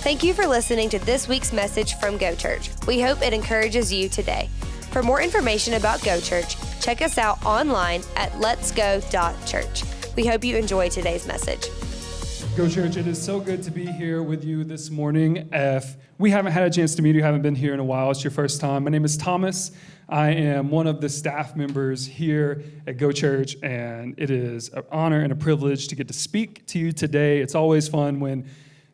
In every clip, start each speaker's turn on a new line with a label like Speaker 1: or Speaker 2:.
Speaker 1: Thank you for listening to this week's message from Go Church. We hope it encourages you today. For more information about Go Church, check us out online at letsgo.church. We hope you enjoy today's message.
Speaker 2: Go Church, it is so good to be here with you this morning. If we haven't had a chance to meet you, haven't been here in a while, it's your first time. My name is Thomas. I am one of the staff members here at Go Church, and it is an honor and a privilege to get to speak to you today. It's always fun when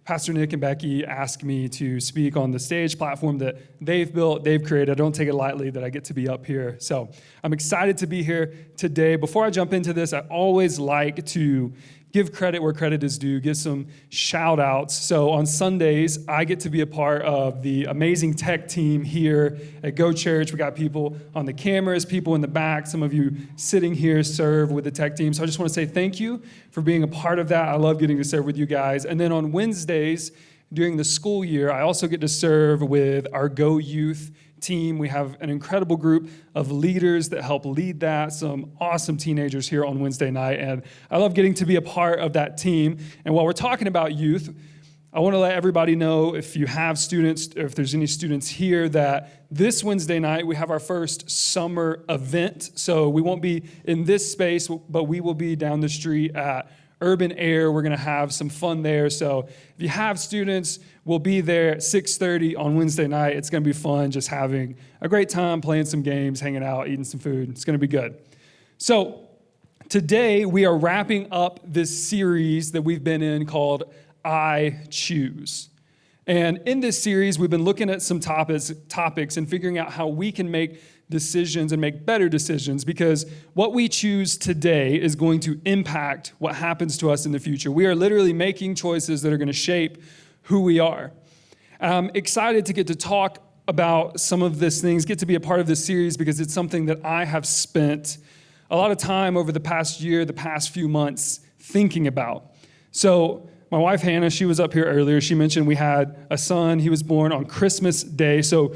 Speaker 2: Pastor Nick and Becky ask me to speak on the stage platform that they've built, they've created. I don't take it lightly that I get to be up here. So I'm excited to be here today. Before I jump into this, I always like to give credit where credit is due, give some shout outs. So on Sundays, I get to be a part of the amazing tech team here at Go Church. We got people on the cameras, people in the back. Some of you sitting here serve with the tech team. So I just want to say thank you for being a part of that. I love getting to serve with you guys. And then on Wednesdays during the school year, I also get to serve with our Go Youth team. We have an incredible group of leaders that help lead that, some awesome teenagers here on Wednesday night, and I love getting to be a part of that team. And while we're talking about youth, I want to let everybody know, if you have students, or if there's any students here, that this Wednesday night we have our first summer event. So we won't be in this space, but we will be down the street at Urban Air. We're going to have some fun there. So if you have students, we'll be there at 6:30 on Wednesday night. It's going to be fun, just having a great time, playing some games, hanging out, eating some food. It's going to be good. So today we are wrapping up this series that we've been in called I Choose. And in this series, we've been looking at some topics and figuring out how we can make decisions and make better decisions, because what we choose today is going to impact what happens to us in the future. We are literally making choices that are going to shape who we are. I'm excited to get to talk about some of these things, get to be a part of this series, because it's something that I have spent a lot of time over the past year, the past few months thinking about. So my wife, Hannah, she was up here earlier. She mentioned we had a son. He was born on Christmas Day. So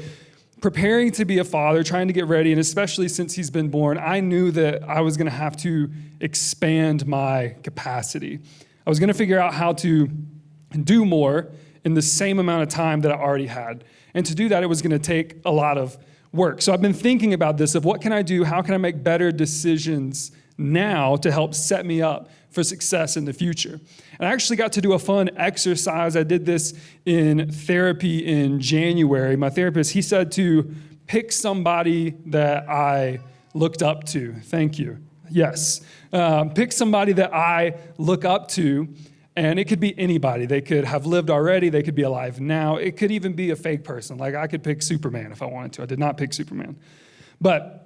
Speaker 2: preparing to be a father, trying to get ready, and especially since he's been born, I knew that I was going to have to expand my capacity. I was going to figure out how to do more in the same amount of time that I already had. And to do that, it was going to take a lot of work. So I've been thinking about this, of what can I do? How can I make better decisions now to help set me up for success in the future? And I actually got to do a fun exercise. I did this in therapy in January. My therapist, he said to pick somebody that I looked up to. Thank you. Yes. Pick somebody that I look up to, and it could be anybody. They could have lived already. They could be alive now. It could even be a fake person. Like I could pick Superman if I wanted to. I did not pick Superman. But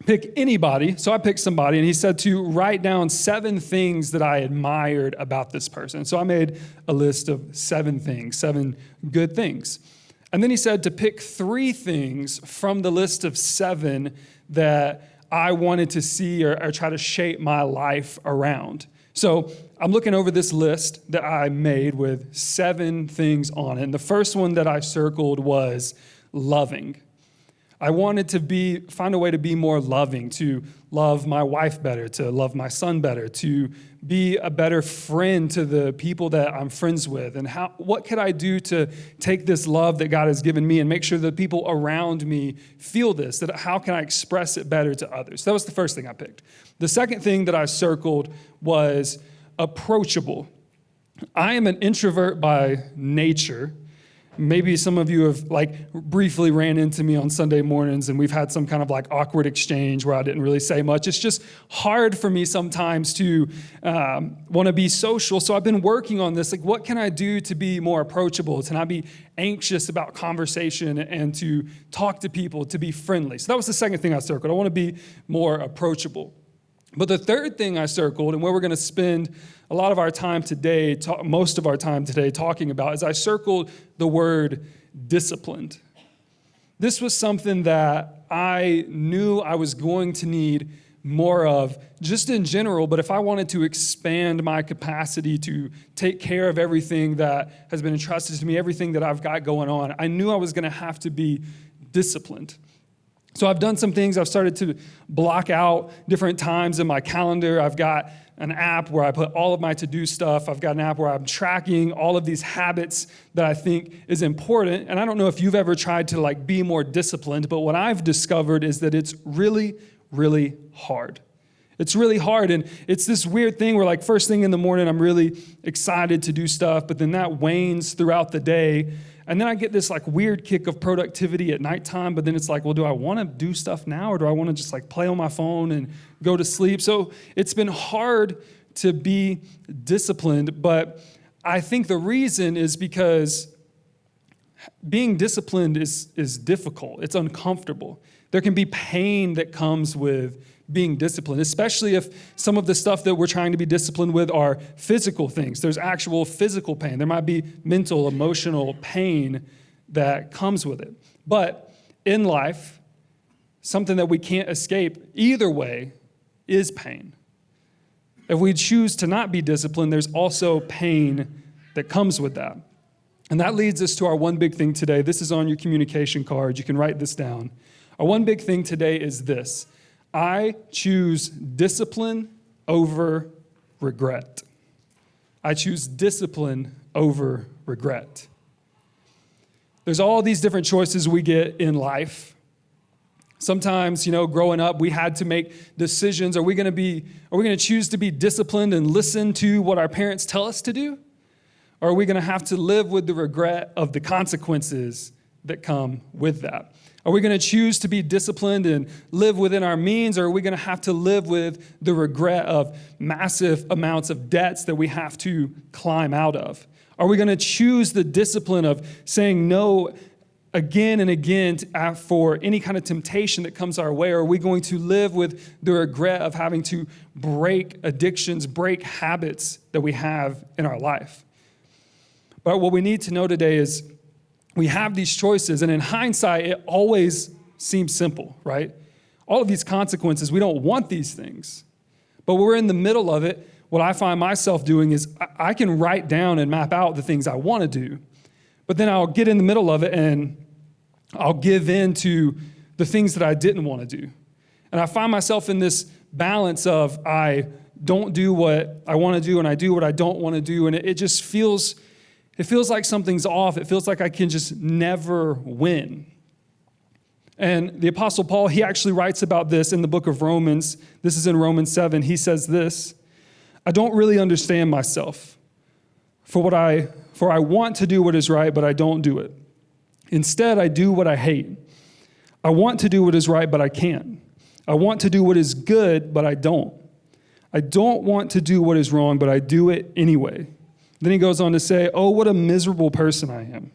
Speaker 2: pick anybody. So I picked somebody, and he said to write down 7 things that I admired about this person. So I made a list of 7 things, 7 good things. And then he said to pick 3 things from the list of 7 that I wanted to see or try to shape my life around. So I'm looking over this list that I made with 7 things on it. And the first one that I circled was loving. I wanted to find a way to be more loving, to love my wife better, to love my son better, to be a better friend to the people that I'm friends with. And what could I do to take this love that God has given me and make sure that people around me feel this, that how can I express it better to others? That was the first thing I picked. The second thing that I circled was approachable. I am an introvert by nature. Maybe some of you have briefly ran into me on Sunday mornings, and we've had some kind of awkward exchange where I didn't really say much. It's just hard for me sometimes to want to be social. So I've been working on this. What can I do to be more approachable, to not be anxious about conversation, and to talk to people, to be friendly? So that was the second thing I circled. I want to be more approachable. But the third thing I circled, and where we're going to spend a lot of our time today, most of our time today talking about, is I circled the word disciplined. This was something that I knew I was going to need more of just in general, but if I wanted to expand my capacity to take care of everything that has been entrusted to me, everything that I've got going on, I knew I was going to have to be disciplined. So I've done some things. I've started to block out different times in my calendar. I've got an app where I put all of my to-do stuff. I've got an app where I'm tracking all of these habits that I think is important. And I don't know if you've ever tried to like be more disciplined, but what I've discovered is that it's really, really hard. It's really hard, and it's this weird thing where like first thing in the morning, I'm really excited to do stuff, but then that wanes throughout the day. And then I get this like weird kick of productivity at nighttime, but then it's like, well, do I want to do stuff now, or do I want to just like play on my phone and go to sleep? So it's been hard to be disciplined, but I think the reason is because being disciplined is difficult. It's uncomfortable. There can be pain that comes with being disciplined, especially if some of the stuff that we're trying to be disciplined with are physical things. There's actual physical pain. There might be mental, emotional pain that comes with it. But in life, something that we can't escape either way is pain. If we choose to not be disciplined, there's also pain that comes with that. And that leads us to our one big thing today. This is on your communication card. You can write this down. Our one big thing today is this: I choose discipline over regret. I choose discipline over regret. There's all these different choices we get in life. Sometimes, growing up, we had to make decisions. Are we going to choose to be disciplined and listen to what our parents tell us to do? Or are we going to have to live with the regret of the consequences that come with that? Are we going to choose to be disciplined and live within our means, or are we going to have to live with the regret of massive amounts of debts that we have to climb out of? Are we going to choose the discipline of saying no again and again for any kind of temptation that comes our way, or are we going to live with the regret of having to break addictions, break habits that we have in our life? But what we need to know today is we have these choices, and in hindsight, it always seems simple, right? All of these consequences, we don't want these things. But when we're in the middle of it, what I find myself doing is I can write down and map out the things I want to do, but then I'll get in the middle of it and I'll give in to the things that I didn't want to do. And I find myself in this balance of I don't do what I want to do and I do what I don't want to do, and it just feels like something's off. It feels like I can just never win. And the Apostle Paul, he actually writes about this in the book of Romans. This is in Romans 7. He says this: I don't really understand myself, for I want to do what is right, but I don't do it. Instead, I do what I hate. I want to do what is right, but I can't. I want to do what is good, but I don't. I don't want to do what is wrong, but I do it anyway. Then he goes on to say, oh, what a miserable person I am.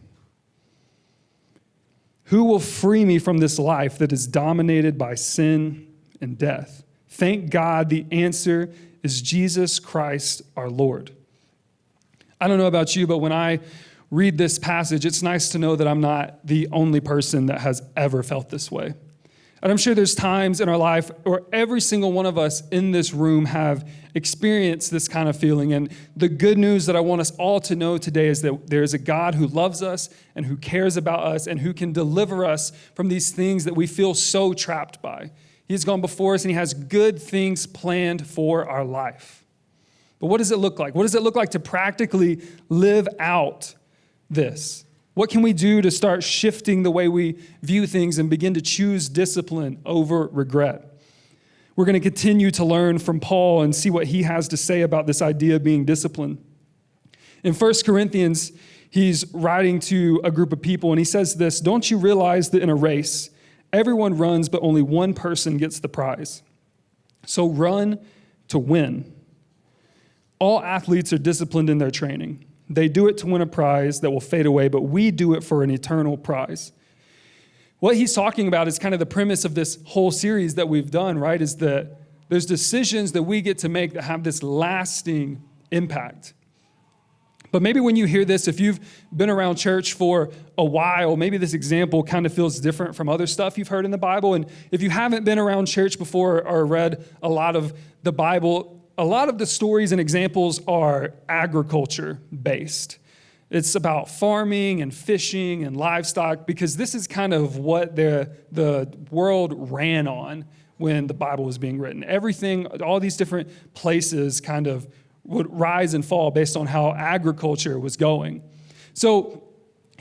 Speaker 2: Who will free me from this life that is dominated by sin and death? Thank God the answer is Jesus Christ our Lord. I don't know about you, but when I read this passage, it's nice to know that I'm not the only person that has ever felt this way. And I'm sure there's times in our life where every single one of us in this room have experienced this kind of feeling. And the good news that I want us all to know today is that there is a God who loves us and who cares about us and who can deliver us from these things that we feel so trapped by. He's gone before us and he has good things planned for our life. But what does it look like? What does it look like to practically live out this? What can we do to start shifting the way we view things and begin to choose discipline over regret? We're going to continue to learn from Paul and see what he has to say about this idea of being disciplined. In 1 Corinthians, he's writing to a group of people, and he says this: don't you realize that in a race, everyone runs, but only one person gets the prize? So run to win. All athletes are disciplined in their training. They do it to win a prize that will fade away, but we do it for an eternal prize. What he's talking about is kind of the premise of this whole series that we've done, right? Is that there's decisions that we get to make that have this lasting impact. But maybe when you hear this, if you've been around church for a while, maybe this example kind of feels different from other stuff you've heard in the Bible. And if you haven't been around church before or read a lot of the Bible, a lot of the stories and examples are agriculture-based. It's about farming and fishing and livestock, because this is kind of what the world ran on when the Bible was being written. Everything, all these different places kind of would rise and fall based on how agriculture was going. So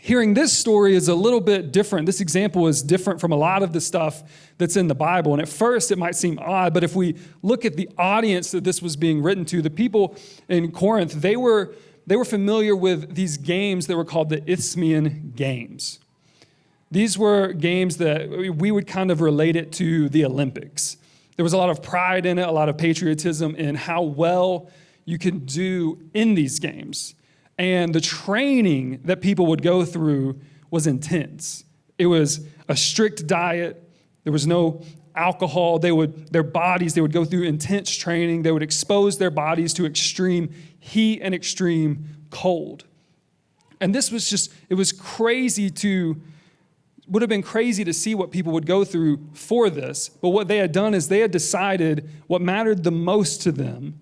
Speaker 2: hearing this story is a little bit different. This example is different from a lot of the stuff that's in the Bible. And at first it might seem odd, but if we look at the audience that this was being written to, the people in Corinth, they were familiar with these games that were called the Isthmian Games. These were games that we would kind of relate it to the Olympics. There was a lot of pride in it, a lot of patriotism in how well you can do in these games. And the training that people would go through was intense. It was a strict diet. There was no alcohol. They would go through intense training. They would expose their bodies to extreme heat and extreme cold. And this was would have been crazy to see what people would go through for this. But what they had done is they had decided what mattered the most to them,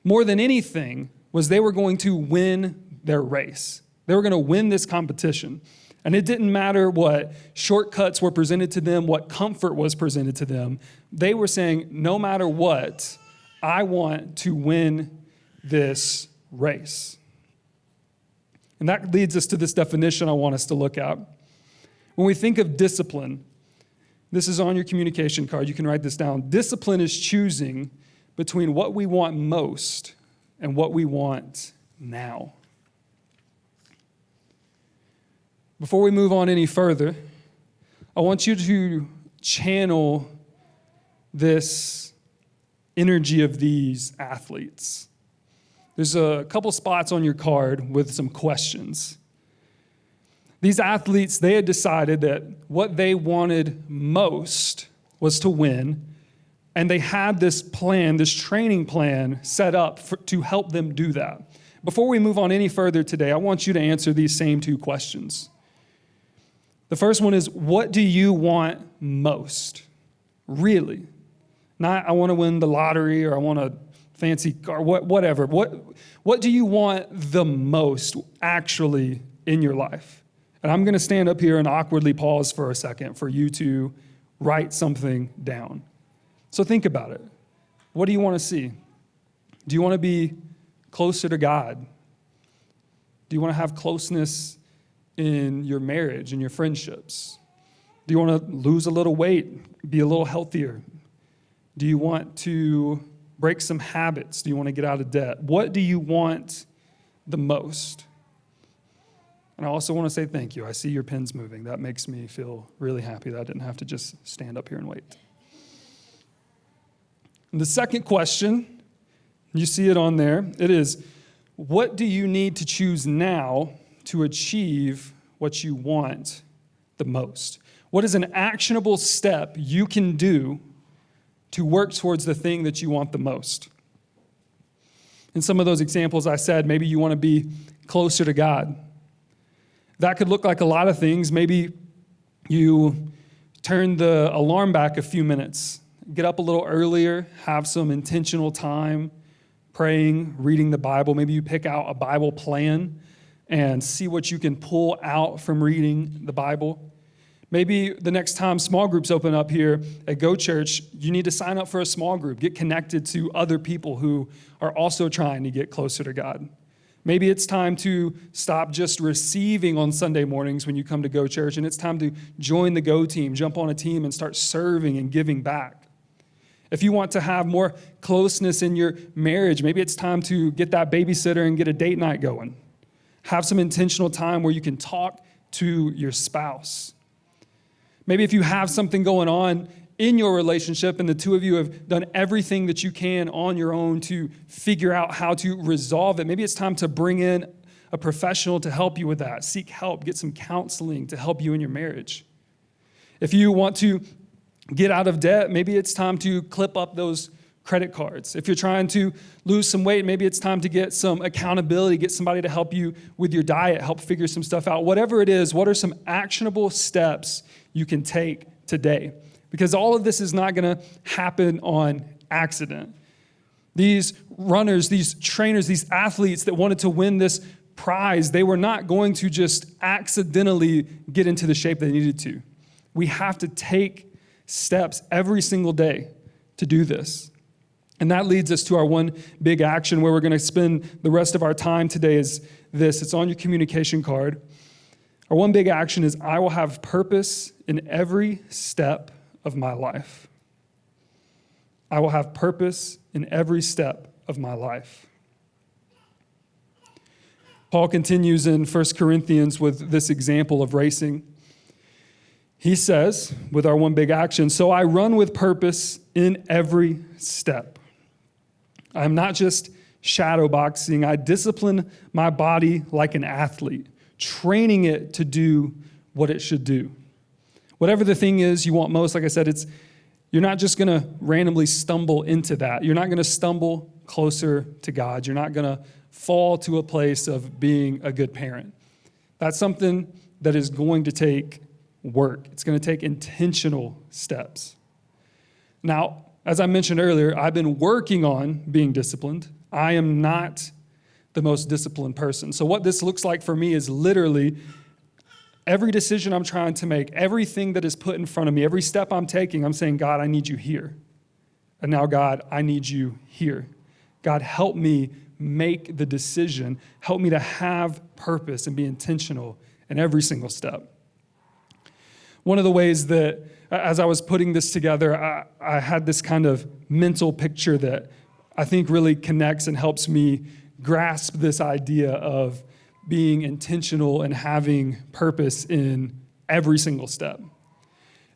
Speaker 2: more than anything, was they were going to win their race. They were going to win this competition. And it didn't matter what shortcuts were presented to them, what comfort was presented to them. They were saying, no matter what, I want to win this race. And that leads us to this definition I want us to look at. When we think of discipline, this is on your communication card. You can write this down. Discipline is choosing between what we want most and what we want now. Before we move on any further, I want you to channel this energy of these athletes. There's a couple spots on your card with some questions. These athletes, they had decided that what they wanted most was to win, and they had this plan, this training plan set up to help them do that. Before we move on any further today, I want you to answer these same two questions. The first one is, what do you want most? Really? Not, I want to win the lottery or I want a fancy car, whatever. What do you want the most actually in your life? And I'm going to stand up here and awkwardly pause for a second for you to write something down. So think about it. What do you want to see? Do you want to be closer to God? Do you want to have closeness in your marriage and your friendships? Do you want to lose a little weight, be a little healthier? Do you want to break some habits? Do you want to get out of debt? What do you want the most? And I also want to say thank you. I see your pens moving. That makes me feel really happy that I didn't have to just stand up here and wait. And the second question, you see it on there, it is, what do you need to choose now to achieve what you want the most? What is an actionable step you can do to work towards the thing that you want the most? In some of those examples I said, maybe you want to be closer to God. That could look like a lot of things. Maybe you turn the alarm back a few minutes, get up a little earlier, have some intentional time praying, reading the Bible. Maybe you pick out a Bible plan and see what you can pull out from reading the Bible. Maybe the next time small groups open up here at Go Church, you need to sign up for a small group, get connected to other people who are also trying to get closer to God. Maybe it's time to stop just receiving on Sunday mornings when you come to Go Church, and it's time to join the Go team, jump on a team, and start serving and giving back. If you want to have more closeness in your marriage, maybe it's time to get that babysitter and get a date night going. Have some intentional time where you can talk to your spouse. Maybe if you have something going on in your relationship and the two of you have done everything that you can on your own to figure out how to resolve it, maybe it's time to bring in a professional to help you with that. Seek help, get some counseling to help you in your marriage. If you want to get out of debt, maybe it's time to clip up those credit cards. If you're trying to lose some weight, maybe it's time to get some accountability, get somebody to help you with your diet, help figure some stuff out. Whatever it is, what are some actionable steps you can take today? Because all of this is not going to happen on accident. These runners, these trainers, these athletes that wanted to win this prize, they were not going to just accidentally get into the shape they needed to. We have to take steps every single day to do this. And that leads us to our one big action where we're going to spend the rest of our time today is this. It's on your communication card. Our one big action is I will have purpose in every step of my life. I will have purpose in every step of my life. Paul continues in 1 Corinthians with this example of racing. He says, with our one big action, so I run with purpose in every step. I'm not just shadow boxing. I discipline my body like an athlete, training it to do what it should do. Whatever the thing is you want most, like I said, you're not just going to randomly stumble into that. You're not going to stumble closer to God. You're not going to fall to a place of being a good parent. That's something that is going to take work. It's going to take intentional steps. Now, as I mentioned earlier, I've been working on being disciplined. I am not the most disciplined person. So what this looks like for me is literally every decision I'm trying to make, everything that is put in front of me, every step I'm taking, I'm saying, God, I need you here. And now, God, I need you here. God, help me make the decision. Help me to have purpose and be intentional in every single step. One of the ways that, as I was putting this together, I had this kind of mental picture that I think really connects and helps me grasp this idea of being intentional and having purpose in every single step.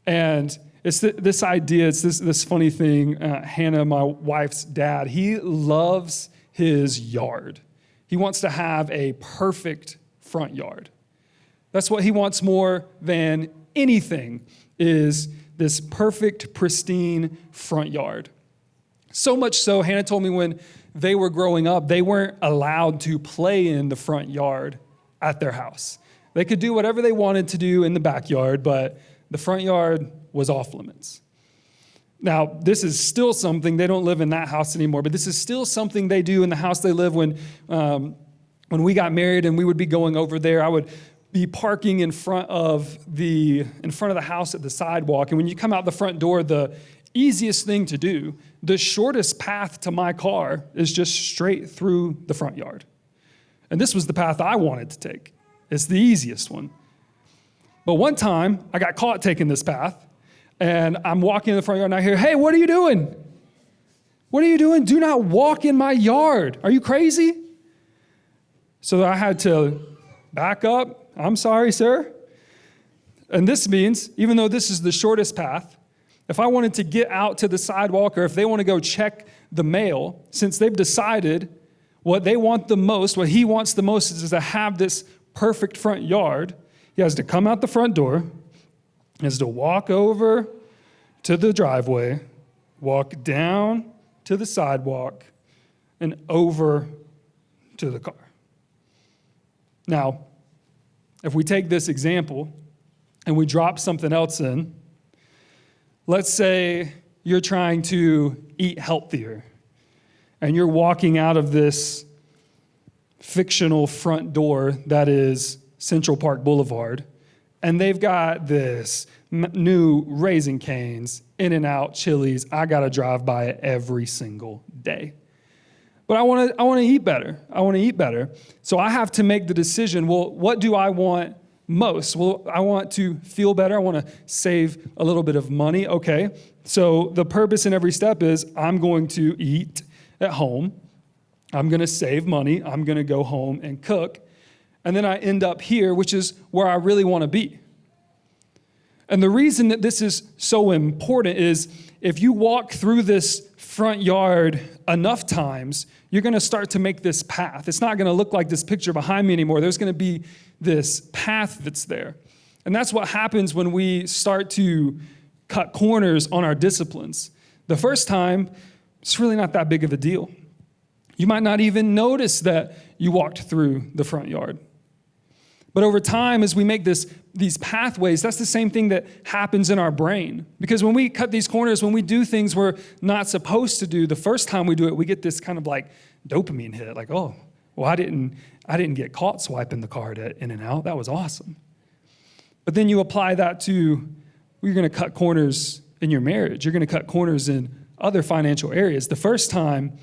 Speaker 2: And it's this idea, it's this funny thing. Hannah, my wife's dad, he loves his yard. He wants to have a perfect front yard. That's what he wants more than anything, is this perfect, pristine front yard. So much so, Hannah told me when they were growing up, they weren't allowed to play in the front yard at their house. They could do whatever they wanted to do in the backyard, but the front yard was off limits. Now, this is still something, they don't live in that house anymore, but this is still something they do in the house they live when we got married and we would be going over there. I would be parking in front of the house at the sidewalk. And when you come out the front door, the easiest thing to do, the shortest path to my car is just straight through the front yard. And this was the path I wanted to take. It's the easiest one. But one time, I got caught taking this path, and I'm walking in the front yard, and I hear, hey, what are you doing? What are you doing? Do not walk in my yard. Are you crazy? So I had to back up. I'm sorry, sir. And this means, even though this is the shortest path, if I wanted to get out to the sidewalk or if they want to go check the mail, since they've decided what they want the most, what he wants the most is to have this perfect front yard, he has to come out the front door, he has to walk over to the driveway, walk down to the sidewalk, and over to the car. Now, if we take this example and we drop something else in, let's say you're trying to eat healthier and you're walking out of this fictional front door that is Central Park Boulevard, and they've got this new Raising Cane's, In-N-Out, Chili's. I got to drive by it every single day. But I want to eat better. I want to eat better. So I have to make the decision, well, what do I want most? Well, I want to feel better. I want to save a little bit of money. Okay, so the purpose in every step is I'm going to eat at home. I'm going to save money. I'm going to go home and cook. And then I end up here, which is where I really want to be. And the reason that this is so important is if you walk through this front yard enough times, you're going to start to make this path. It's not going to look like this picture behind me anymore. There's going to be this path that's there. And that's what happens when we start to cut corners on our disciplines. The first time, it's really not that big of a deal. You might not even notice that you walked through the front yard. But over time, as we make these pathways, that's the same thing that happens in our brain. Because when we cut these corners, when we do things we're not supposed to do, the first time we do it, we get this kind of like dopamine hit. Like, oh, well, I didn't get caught swiping the card at In-N-Out. That was awesome. But then you apply that to, you're going to cut corners in your marriage. You're going to cut corners in other financial areas. The first time,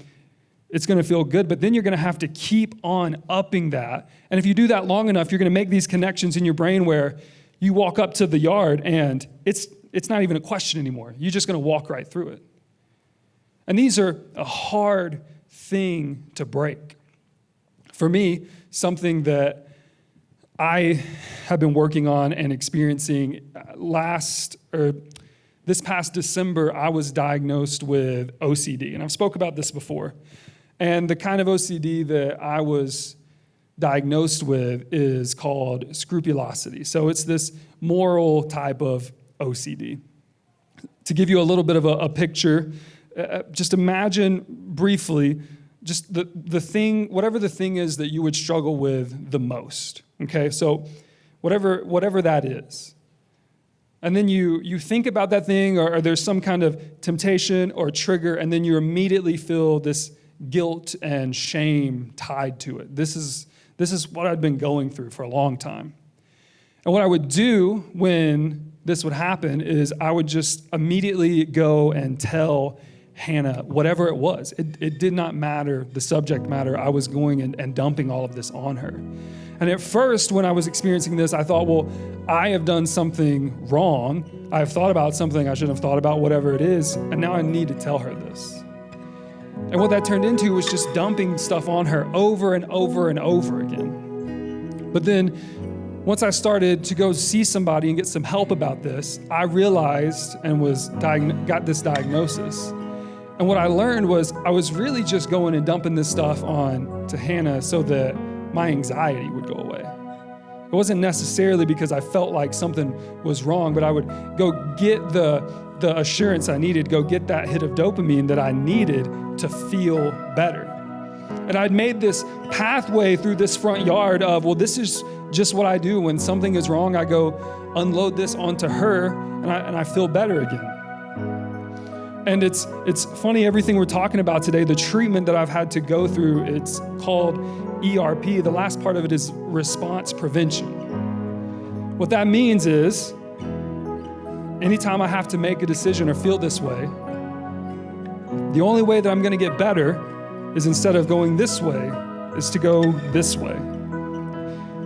Speaker 2: it's going to feel good, but then you're going to have to keep on upping that. And if you do that long enough, you're going to make these connections in your brain where you walk up to the yard and it's not even a question anymore. You're just going to walk right through it. And these are a hard thing to break. For me, something that I have been working on and experiencing this past December, I was diagnosed with OCD. And I've spoke about this before. And the kind of OCD that I was diagnosed with is called scrupulosity. So it's this moral type of OCD. To give you a little bit of a picture, just imagine briefly just the thing, whatever the thing is that you would struggle with the most. Okay, so whatever that is. And then you think about that thing, or there's some kind of temptation or trigger, and then you immediately feel this guilt and shame tied to it. This is what I'd been going through for a long time. And what I would do when this would happen is I would just immediately go and tell Hannah whatever it was. It did not matter, the subject matter. I was going and dumping all of this on her. And at first, when I was experiencing this, I thought, well, I have done something wrong. I've thought about something I shouldn't have thought about, whatever it is, and now I need to tell her this. And what that turned into was just dumping stuff on her over and over and over again. But then once I started to go see somebody and get some help about this, I realized and got this diagnosis. And what I learned was I was really just going and dumping this stuff on to Hannah so that my anxiety would go away. It wasn't necessarily because I felt like something was wrong, but I would go get the assurance I needed, go get that hit of dopamine that I needed to feel better. And I'd made this pathway through this front yard of, well, this is just what I do. When something is wrong, I go unload this onto her, and I feel better again. And it's funny, everything we're talking about today, the treatment that I've had to go through, it's called ERP. The last part of it is response prevention. What that means is, anytime I have to make a decision or feel this way, the only way that I'm going to get better is instead of going this way, is to go this way.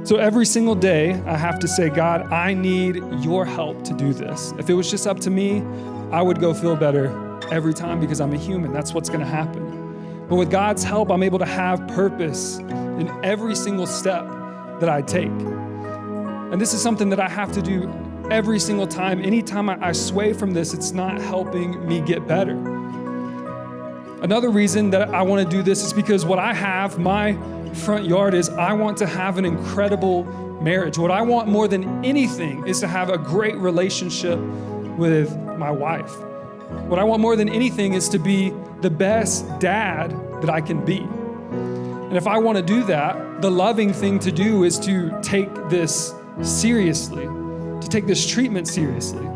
Speaker 2: So every single day, I have to say, God, I need your help to do this. If it was just up to me, I would go feel better every time because I'm a human. That's what's going to happen. But with God's help, I'm able to have purpose in every single step that I take. And this is something that I have to do every single time. Anytime I sway from this, it's not helping me get better. Another reason that I want to do this is because what I have, my front yard, is I want to have an incredible marriage. What I want more than anything is to have a great relationship with my wife. What I want more than anything is to be the best dad that I can be. And if I want to do that, the loving thing to do is to take this seriously, to take this treatment seriously.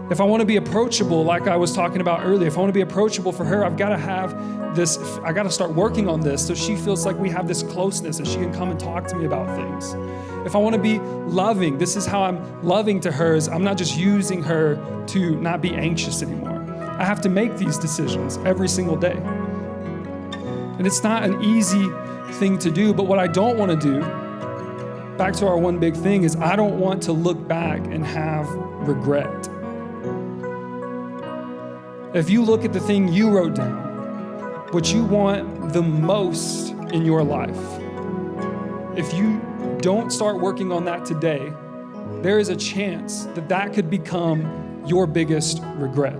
Speaker 2: If I want to be approachable, like I was talking about earlier, if I want to be approachable for her, I've got to have this, I got to start working on this so she feels like we have this closeness and she can come and talk to me about things. If I want to be loving, this is how I'm loving to her, is I'm not just using her to not be anxious anymore. I have to make these decisions every single day. And it's not an easy thing to do, but what I don't want to do, back to our one big thing, is I don't want to look back and have regret. If you look at the thing you wrote down, what you want the most in your life, if you don't start working on that today, there is a chance that that could become your biggest regret.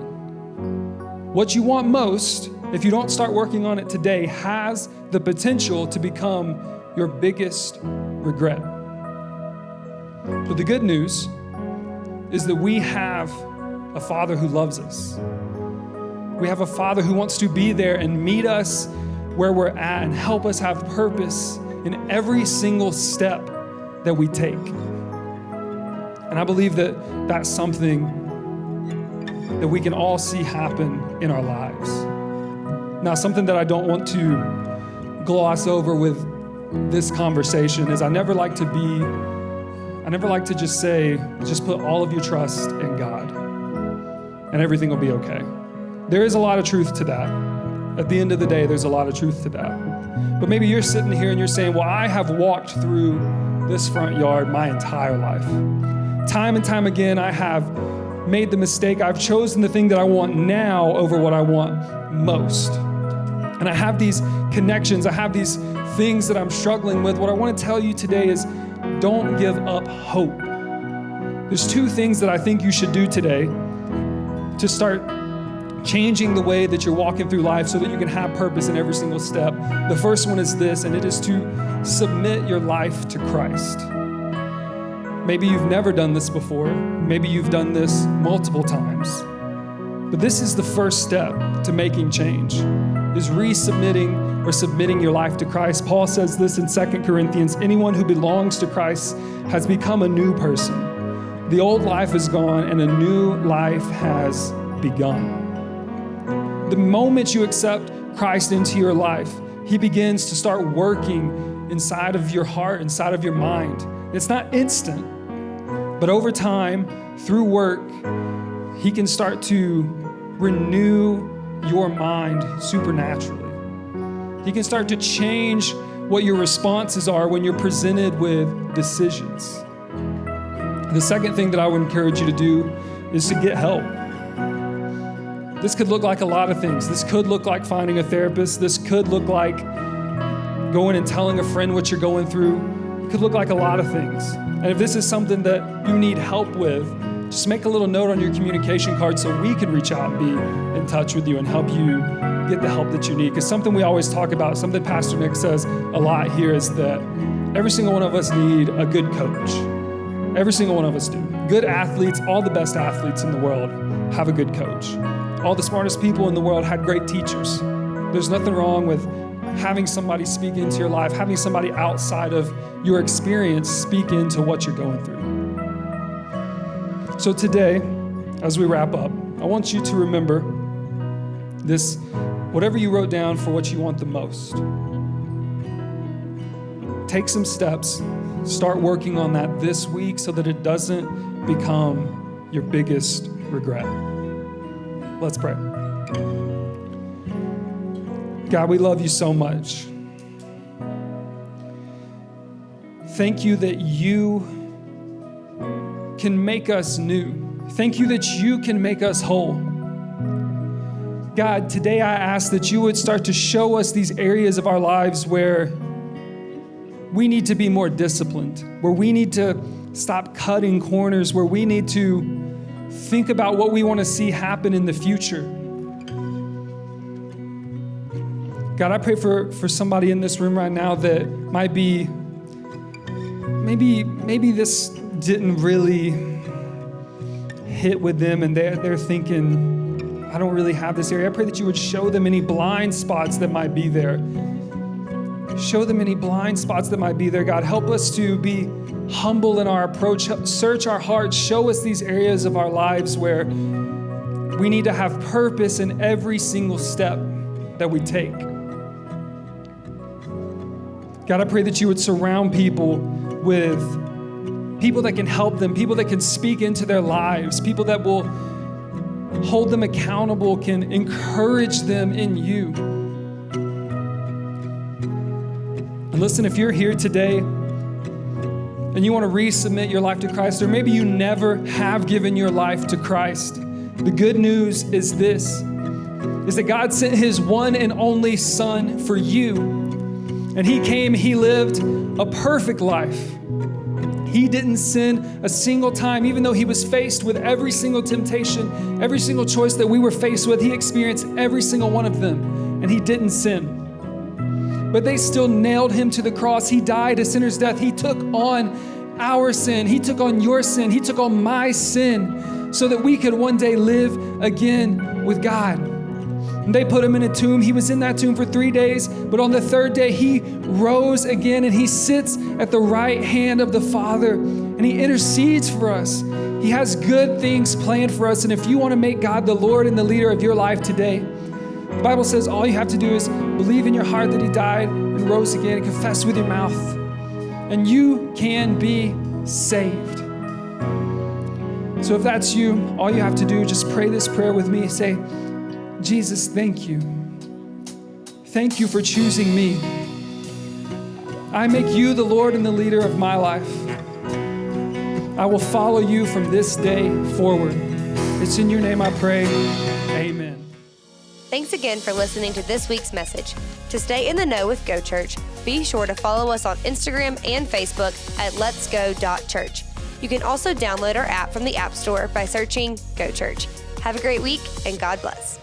Speaker 2: What you want most, if you don't start working on it today, has the potential to become your biggest regret. But the good news is that we have a Father who loves us. We have a Father who wants to be there and meet us where we're at and help us have purpose in every single step that we take. And I believe that that's something that we can all see happen in our lives. Now, something that I don't want to gloss over with this conversation is I never like to just say, just put all of your trust in God and everything will be okay. There is a lot of truth to that. At the end of the day, there's a lot of truth to that. But maybe you're sitting here and you're saying, well, I have walked through this front yard my entire life. Time and time again, I have made the mistake. I've chosen the thing that I want now over what I want most. And I have these connections. I have these things that I'm struggling with. What I want to tell you today is don't give up hope. There's two things that I think you should do today to start changing the way that you're walking through life so that you can have purpose in every single step. The first one is this, and it is to submit your life to Christ. Maybe you've never done this before. Maybe you've done this multiple times. But this is the first step to making change, is resubmitting or submitting your life to Christ. Paul says this in 2 Corinthians, anyone who belongs to Christ has become a new person. The old life is gone and a new life has begun. The moment you accept Christ into your life, he begins to start working inside of your heart, inside of your mind. It's not instant, but over time, through work, he can start to renew your mind supernaturally. He can start to change what your responses are when you're presented with decisions. The second thing that I would encourage you to do is to get help. This could look like a lot of things. This could look like finding a therapist. This could look like going and telling a friend what you're going through. It could look like a lot of things. And if this is something that you need help with, just make a little note on your communication card so we can reach out and be in touch with you and help you get the help that you need. Because something we always talk about, something Pastor Nick says a lot here, is that every single one of us need a good coach. Every single one of us do. Good athletes, all the best athletes in the world have a good coach. All the smartest people in the world had great teachers. There's nothing wrong with having somebody speak into your life, having somebody outside of your experience speak into what you're going through. So today, as we wrap up, I want you to remember this, whatever you wrote down for what you want the most. Take some steps, start working on that this week so that it doesn't become your biggest regret. Let's pray. God, we love you so much. Thank you that you can make us new. Thank you that you can make us whole. God, today I ask that you would start to show us these areas of our lives where we need to be more disciplined, where we need to stop cutting corners, where we need to think about what we want to see happen in the future. God, I pray for somebody in this room right now that might be, maybe this didn't really hit with them and they're thinking, I don't really have this area. I pray that you would show them any blind spots that might be there. Show them any blind spots that might be there, God. Help us to be humble in our approach. Search our hearts. Show us these areas of our lives where we need to have purpose in every single step that we take. God, I pray that you would surround people with people that can help them, people that can speak into their lives, people that will hold them accountable, can encourage them in you. And listen, if you're here today and you want to resubmit your life to Christ, or maybe you never have given your life to Christ, the good news is this, is that God sent his one and only Son for you. And he came, he lived a perfect life. He didn't sin a single time, even though he was faced with every single temptation, every single choice that we were faced with. He experienced every single one of them, and he didn't sin. But they still nailed him to the cross. He died a sinner's death. He took on our sin. He took on your sin. He took on my sin so that we could one day live again with God. And they put him in a tomb. He was in that tomb for 3 days, but on the third day, he rose again and he sits at the right hand of the Father and he intercedes for us. He has good things planned for us. And if you want to make God the Lord and the leader of your life today, the Bible says all you have to do is believe in your heart that he died and rose again and confess with your mouth, and you can be saved. So if that's you, all you have to do, just pray this prayer with me. Say, Jesus, thank you. Thank you for choosing me. I make you the Lord and the leader of my life. I will follow you from this day forward. It's in your name I pray. Amen.
Speaker 1: Thanks again for listening to this week's message. To stay in the know with Go Church, be sure to follow us on Instagram and Facebook at letsgo.church. You can also download our app from the App Store by searching Go Church. Have a great week and God bless.